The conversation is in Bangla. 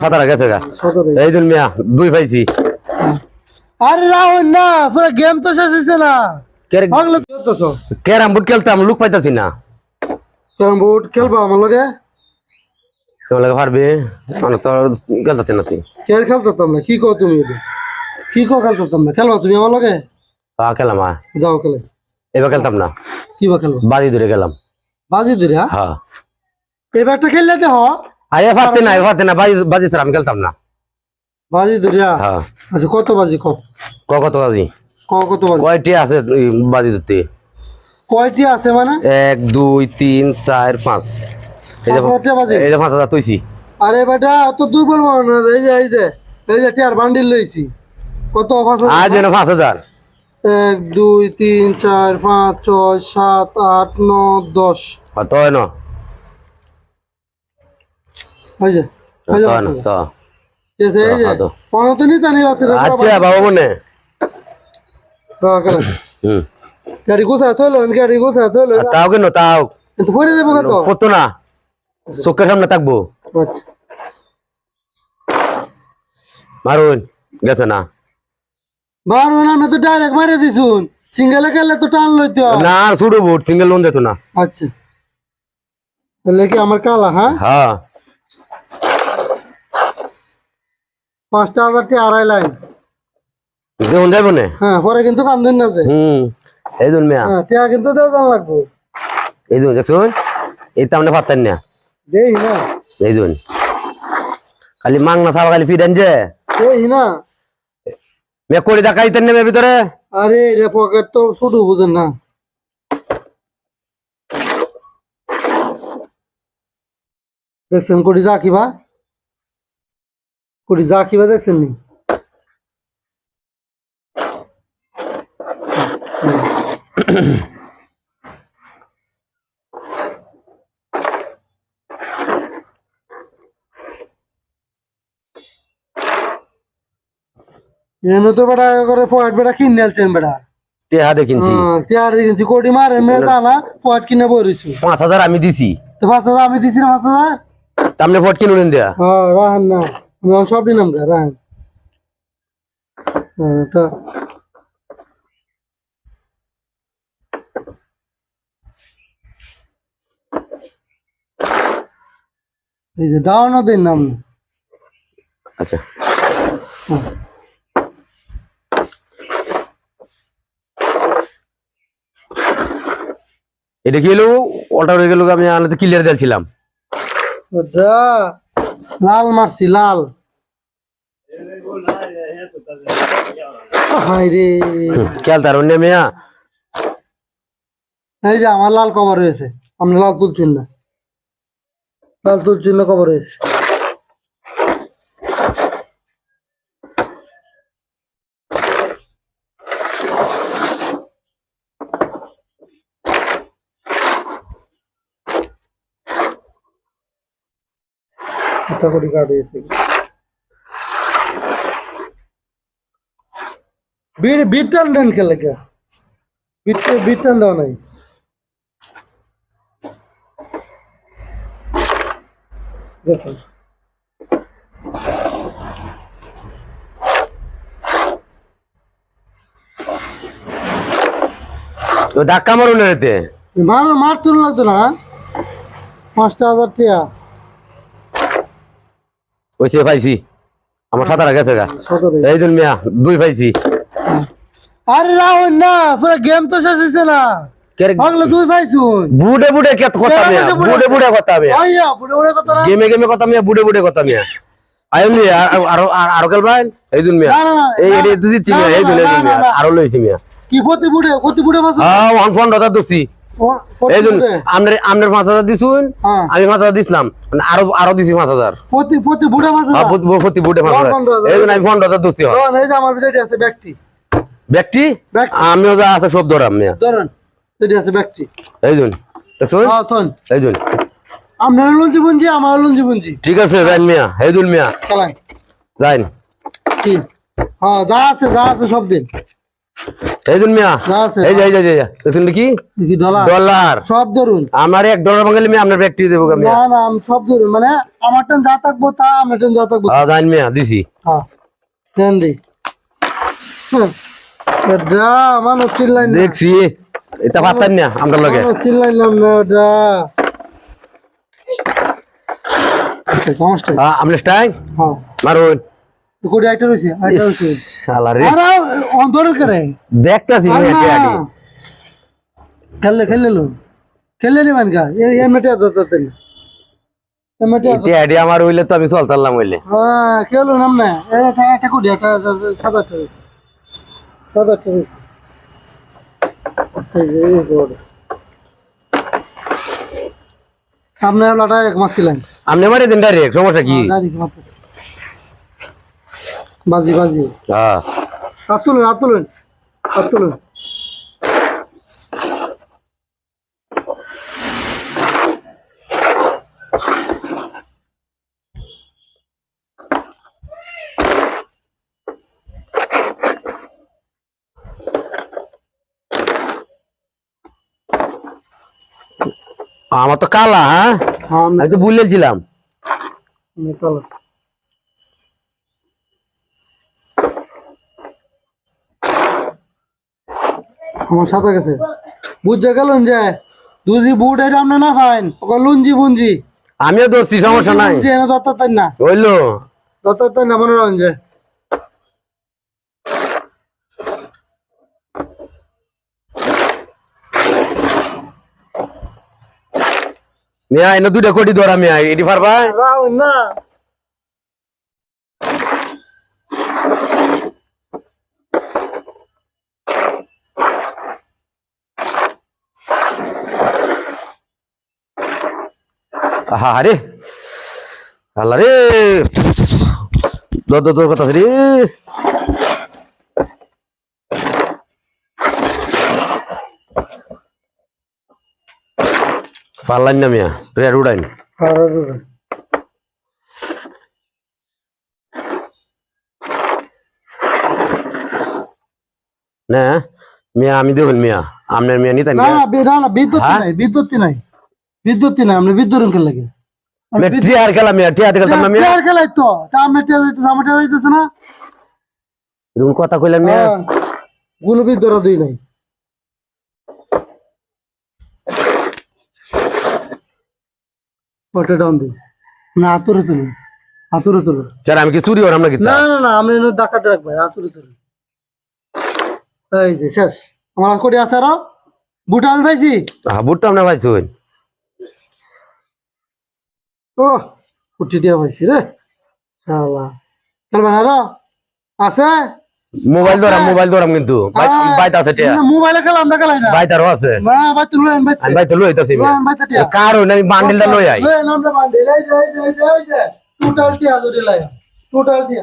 17 গেছে গা এই জন্য মিয়া দুই পাইছি। আরে রাহুল না পুরো গেম তো শেষ হইছে না। পাগল তুইছো ক্যারাম বোর্ড খেলতাম লুক পাইতাছি না। ক্যারাম বোর্ড খেলবা আমার লগে? তোমার লাগে পারবে মানে তো খেলতাছ না তুই? কে খেলতাম না কি কও তুমি? কি কও খেলতাম না? খেলবা তুমি আমার লগে? হ্যাঁ খেলাম। যাও খেলে। এবার খেলতাম না। কি বা খেলবা? বাজি ধরে গেলাম। বাজি ধরে? হ্যাঁ এবার একটা খেললে তো হ। আরে পারতে না বাজি বাজি স্যার আমি খেলতাম না। বাজি ধরে? হ্যাঁ। আচ্ছা কত বাজি কও? কত বাজি? কত বাজি? কয়টি আছে বাজি ধরতে? কয়টি আছে মানে? 1 2 3 4 5। এই যে 5000 তুইছি। আরে বেটা অত দুর্বল মনে না। এই যে টিয়ার বান্ডিল লইছি। কত 5000? আজ যেন 5000। 1 2 3 4 5 6 7 8 9 10। কত হয় না? এই যে তো এই যে কোন তো নি জানি আছে। আচ্ছা বাবা মনে হ্যাঁ কেন গাড়ি গোসা তোলো তাও কেন তাও কিন্তু ফোরে দেবো কত ফটো না চোখের সামনে থাকবো। আচ্ছা মারুন গেছে না মারুন আমি তো ডাইরেক্ট মারে দিছুন। সিঙ্গেলে খেললে তো টান লইতো না। শুরু বোট সিঙ্গেল লোন যেত না। আচ্ছা তাহলে কি আমার কালা? হ্যাঁ হ্যাঁ 5000 টাকা আড়াই লাইন যেমন যাবো না। হ্যাঁ পরে কিন্তু কান্দুন না যে এই জন্য মিয়া হ্যাঁ টাকা কিন্তু দেওয়া জান লাগবো। এই জন্য দেখছো এই তো আমরা পারতেন না। দেই না এই জন্য খালি মাংনা সাবা খালি ফিরেন যে দেই না মেয়ে করে দেখাইতেন নেবে ভিতরে। আরে রে পকেট তো ছোট বুঝেন না। দেখছেন কোটি জাকিবা দেখছেন নি? এনে তো বেটা করে পয়েন্ট বেটা কিনে আলছেন বেটা। টেহা দেখিনছি কিনছি কোটি মারে মেয়ে জানা পয়েন্ট কিনে বরিছু। 5000 আমি দিছি। তো 5000 আমি দিছি না 5000 আপনি ফট কিনুন দেয়া। হ্যাঁ রাহান না আমি সব দিলাম রাহান। এটা এই যে ডাউনও দিন নাম। আচ্ছা এটা কি হলো অল্টার হয়ে গেল। আমি আনাতে ক্লিয়ার দিয়েছিলাম। লাল মারছি লাল। হাই রে খেয়াল তার অন্য মেয়া এই যে আমার লাল কভার হয়েছে। আপনি লাল তুলছেন না। লাল তুলছেন না কভার হয়েছে। কোটি কার্ড হয়েছে। বিট টান দেন খেলে কে বিট টান দেওয়া নাই। দেখুন ধাক্কা মারুন এতে মার তুল লাগতো না। 5000 টাকা ওইসে পাইছি। আমার 17 গেছে গা এই জন্য মিয়া দুই পাইছি। আরে রাহুল না পুরো গেম তো শেষ হইছে না। পাগল তুই পাইছুন বুড়ে বুড়ে কথা মিয়া বুড়ে কথা মিয়া আইয়া বুড়ে কথা না। গেমে কথা মিয়া বুড়ে কথা মিয়া আইন মিয়া আরো খেলবেন এই জন্য মিয়া এই এডি দিচ্ছি মিয়া এই জন্য মিয়া আরো লইছি মিয়া কি প্রতি বুড়ে মাছ। হ্যাঁ 1 দছি এই জন্য আমনের 5000 দিছুন আমি 5000 দিছিলাম আরো দিছি 5000 প্রতি বুড়ে মাছ। প্রতি বুড়ে 5000 এই জন্য আমি 15 দছি। এই যে আমার যেটা আছে ব্যক্তি আমিও যা আছে সব ধরাম মিয়া ধরেন যেটা আছে ব্যক্তি এই জন্য দেখছুন এই জন্য আপনার লঞ্জি বুঞ্জি আমার লঞ্জি বুঞ্জি ঠিক আছে যাইন মিয়া এই জন্য মিয়া চালান যাইন কি হ্যাঁ যা আছে সব দিন। এই দুন মিয়া যা আছে এই যে দেখুন কি কি ডলার ডলার সব ধরুন আমার $1 বাঙালি মিয়া আপনার ব্যক্তি দেবো আমি না না আমি সব ধরুন মানে আমার টেন যা থাকবো তা আমার টেন যা থাকবো জান মিয়া দিছি হ্যাঁ দেন দি এটা মানুষ চিল্লাই না দেখছি এটা পাতান না আমরা লগে মানুষ চিল্লাইলাম না এটা কমস্ট আপনি স্টাইং হ্যাঁ মারুন কোটি আইটা রইছে শালা রে আরে অন্তর করে দেখতাছি মিয়া টিয়াডি খেললে লো খেললে নি মানকা এ মেটে দতে এ মেটে টিয়াডি আমার হইলে তো আমি চলতাম হইলে হ্যাঁ খেলো নাম না এটা কোটি এটা সাদা রইছে সাদা রইছে এই গোড সামনে লাটা এক মাস ছিলেন আপনি মারে দেন ডাইরেক্ট সমস্যা কি গাড়ি মারতেছে বাজি হ্যাঁ রাতুলেন আমার তো কালা হ্যাঁ হ্যাঁ আমি তো ভুলেছিলাম চলো আমার সাথে গেছে বুঝে গেলেন যে দুজি বুট এটা আপনি না ফাইন ওকে লুঞ্জি বুঞ্জি আমিও ধরছি সমস্যা নাই লুঞ্জি এনে দত্তাতেন না হইলো দত্তাতেন না মনে রাখেন যে মিয়া এনে দুইটা কোটি ধরা মিয়া এটি পারবা রাহুল না আরে আল্লাহ রে তোর কথা রে পারলাম না মিয়া রেড উড়াইন না মিয়া আমি দেখুন মিয়া আপনার মিয়া নিতেন না না বিদ্যুৎ নাই আমরা বিদ্যুৎ লাগে টিয়ার খেলা মিয়া টিয়ার খেলতাম না মিয়া প্লেয়ার খেলাই তো তা আমরা টিয়া যাইতেছে আমার টিয়া যাইতেছে না এরকম কথা কইলাম মিয়া কোনো বিদ্যুৎ দুই নাই ওটা ডাউন দিন না আতুরে তুলুন স্যার আমি কি চুরি হলাম নাকি না আমি ডাকাতে রাখবো আতুরে তুলুন এই যে শেষ আমার কোটি আছে আরো বুট আমি পাইছি বুটটা আপনার পাইছুন ও কুটি দিয়া পাইছি রে শালা খেলবেন আরো আছে মোবাইল ধরাম কিন্তু বাইত আছে টিয়া মোবাইলে খেলা আমরা খেলাই না বাইত আরো আছে না বাইতে লই আমি বাইতে লই আইতাছি মিয়া বাইতে টিয়া কারণ আমি বান্ডিলটা লই আই লই আমরা বান্ডিল এই যে টোটাল টিয়া জুড়ে লাই টোটাল টিয়া